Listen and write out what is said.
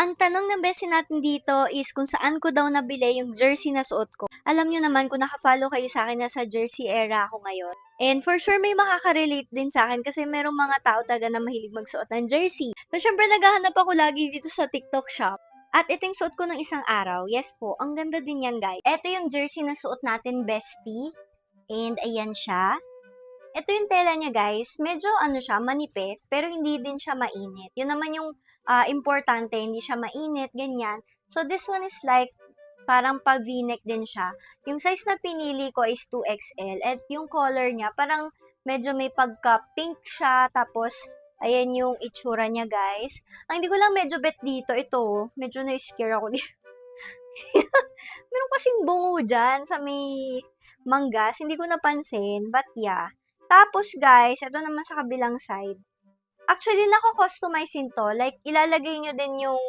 Ang tanong ng beste natin dito is kung saan ko daw nabili yung jersey na suot ko. Alam niyo naman kung naka-follow kayo sa akin, nasa jersey era ako ngayon. And for sure may makaka-relate din sa akin kasi merong mga tao talaga na mahilig magsuot ng jersey. So syempre naghahanap ako lagi dito sa TikTok shop. At ito yung suot ko ng isang araw. Yes po, ang ganda din yan guys. Ito yung jersey na suot natin, bestie. And ayan siya. Ito yung tela niya guys, medyo ano siya, manipis, pero hindi din siya mainit. Yun naman yung importante, hindi siya mainit, ganyan. So this one is like, parang pa V-neck din siya. Yung size na pinili ko is 2XL, at yung color niya, parang medyo may pagka-pink siya, tapos, ayan yung itsura niya guys. Ang hindi ko lang medyo bet dito, ito, medyo na-scare ako dito. Meron kasing bungo dyan sa may manggas, hindi ko napansin, but yeah. Tapos guys, ito naman sa kabilang side. Actually, nako-customize to. Like, ilalagay nyo din yung